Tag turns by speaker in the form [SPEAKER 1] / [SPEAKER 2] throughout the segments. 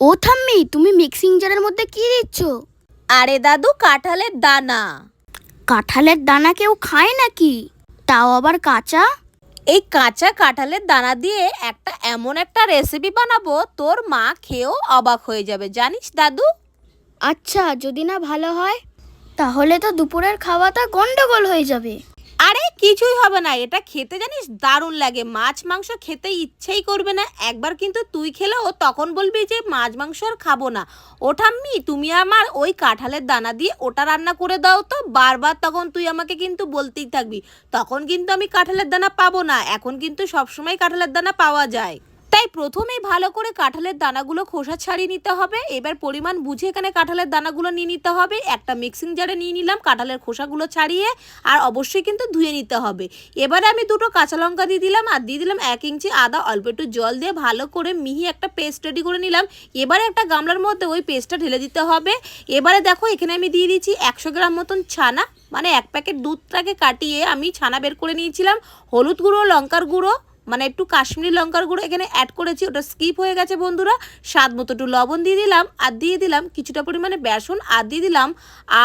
[SPEAKER 1] ও ঠাম্মি, তুমি মিক্সিং জারের মধ্যে কি দিচ্ছ?
[SPEAKER 2] আরে দাদু, কাঁঠালের দানা।
[SPEAKER 1] কাঁঠালের দানা কেউ খায় নাকি? তাও আবার কাঁচা?
[SPEAKER 2] এই কাঁচা কাঁঠালের দানা দিয়ে এমন একটা রেসিপি বানাবো, তোর মা খেয়েও অবাক হয়ে যাবে, জানিস দাদু?
[SPEAKER 1] আচ্ছা, যদি না ভালো হয় তাহলে তো দুপুরের খাওয়াটা গন্ডগোল হয়ে যাবে।
[SPEAKER 2] আরে কিছুই হবে না, এটা খেতে জানিস দারুণ লাগে। মাছ মাংস খেতে ইচ্ছেই করবে না, একবার কিন্তু তুই খেলেও তখন বলবি যে মাছ মাংস আর খাবো না। ও ঠাম্মি, তুমি আমার ওই কাঁঠালের দানা দিয়ে ওটা রান্না করে দাও তো। বারবার তখন তুই আমাকে কিন্তু বলতেই থাকবি, তখন কিন্তু আমি কাঁঠালের দানা পাবো না। এখন কিন্তু সবসময় কাঁঠালের দানা পাওয়া যায়। তাই প্রথমেই ভালো করে কাঁঠালের দানাগুলো খোসা ছাড়িয়ে নিতে হবে। এবার পরিমাণ বুঝে এখানে কাঁঠালের দানাগুলো নিয়ে নিতে হবে। একটা মিক্সিং জারে নিয়ে নিলাম কাঁঠালের খোসাগুলো ছাড়িয়ে, আর অবশ্যই কিন্তু ধুয়ে নিতে হবে। এবারে আমি দুটো কাঁচা লঙ্কা দিয়ে দিলাম, আর দিয়ে দিলাম 1 ইঞ্চি আদা। অল্প একটু জল দিয়ে ভালো করে মিহি একটা পেস্ট রেডি করে নিলাম। এবারে একটা গামলার মধ্যে ওই পেস্টটা ঢেলে দিতে হবে। এবারে দেখো, এখানে আমি দিয়ে দিচ্ছি 100 গ্রাম মতন ছানা, মানে 1 প্যাকেট দুধটাকে কাটিয়ে আমি ছানা বের করে নিয়েছিলাম। হলুদ গুঁড়ো, লঙ্কার গুঁড়ো, মানে একটু কাশ্মীরি লঙ্কার গুঁড়ো এখানে অ্যাড করেছি, ওটা স্কিপ হয়ে গেছে বন্ধুরা। স্বাদ মতো একটু লবণ দিয়ে দিলাম, আর দিয়ে দিলাম কিছুটা পরিমাণে বেসন, আর দিয়ে দিলাম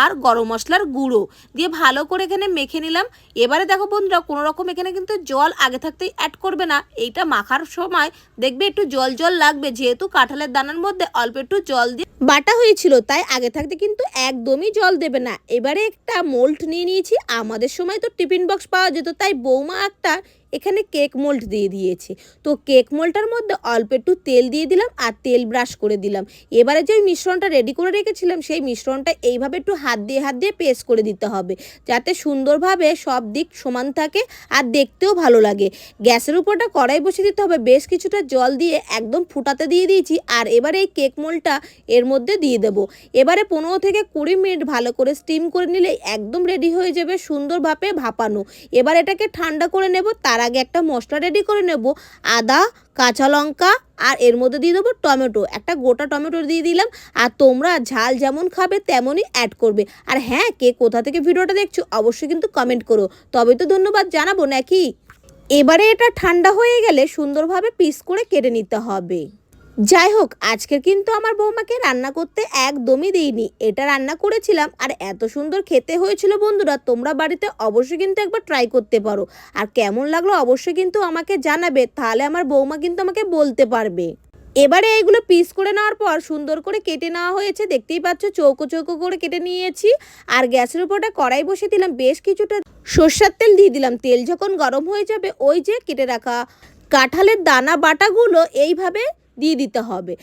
[SPEAKER 2] আর গরম মশলার গুঁড়ো দিয়ে ভালো করে এখানে মেখে নিলাম। এবারে দেখো বন্ধুরা, কোনো রকম এখানে কিন্তু জল আগে থাকতেই অ্যাড করবে না। এইটা মাখার সময় দেখবে একটু জল জল লাগবে, যেহেতু কাঁঠালের দানার মধ্যে অল্প একটু জল দিয়ে বাটা হয়েছিল, তাই আগে থাকতে কিন্তু একদমই জল দেবে না। এবারে একটা মোল্ড নিয়ে নিয়েছি। আমাদের সময় তো টিফিন বক্স পাওয়া যেত, তাই বৌমা একটা এখানে কেক মোল্ড দিয়ে দিয়েছে। তো কেক মোল্ডটার মধ্যে অল্প একটু তেল দিয়ে দিলাম, আর তেল ব্রাশ করে দিলাম। এবারে যে মিশ্রণটা রেডি করে রেখেছিলাম, সেই মিশ্রণটা এইভাবে একটু হাত দিয়ে পেস্ট করে দিতে হবে, যাতে সুন্দরভাবে সব দিক সমান থাকে আর দেখতেও ভালো লাগে। গ্যাসের উপরটা কড়াই বসিয়ে দিতে হবে। বেশ কিছুটা জল দিয়ে একদম ফুটাতে দিয়ে দিয়েছি, আর এবারে এই কেক মোল্ডটা এর মধ্যে দিয়ে দেবো। এবারে 15 থেকে 20 মিনিট ভালো করে স্টিম করে নিলে একদম রেডি হয়ে যাবে সুন্দরভাবে ভাপানো। এবার এটাকে ঠান্ডা করে নেব। তার আগে একটা মশলা রেডি করে নেব। আদা, কাঁচা লঙ্কা, আর এর মধ্যে দিয়ে দেবো টমেটো। একটা গোটা টমেটো দিয়ে দিলাম। আর তোমরা ঝাল যেমন খাবে তেমনই অ্যাড করবে। আর হ্যাঁ, কে কোথা থেকে ভিডিওটা দেখছো অবশ্যই কিন্তু কমেন্ট করো, তবে তো ধন্যবাদ জানাবো নাকি। এবারে এটা ঠান্ডা হয়ে গেলে সুন্দরভাবে পিস করে কেটে নিতে হবে। যাই হোক, আজকের কিন্তু আমার বৌমাকে রান্না করতে একদমই দিইনি, এটা রান্না করেছিলাম, আর এত সুন্দর খেতে হয়েছিল বন্ধুরা। তোমরা বাড়িতে অবশ্যই কিন্তু একবার ট্রাই করতে পারো, আর কেমন লাগলো অবশ্যই কিন্তু আমাকে জানাবে, তাহলে আমার বৌমা কিন্তু আমাকে বলতে পারবে। এবারে এইগুলো পিস করে নেওয়ার পর সুন্দর করে কেটে নেওয়া হয়েছে, দেখতেই পাচ্ছ চৌকো চৌকো করে কেটে নিয়েছি। আর গ্যাসের উপরটা কড়াই বসিয়ে দিলাম, বেশ কিছুটা সর্ষের তেল দিয়ে দিলাম। তেল যখন গরম হয়ে যাবে, ওই যে কেটে রাখা কাঁঠালের দানা বাটাগুলো এইভাবে দিয়ে দিতে হবে।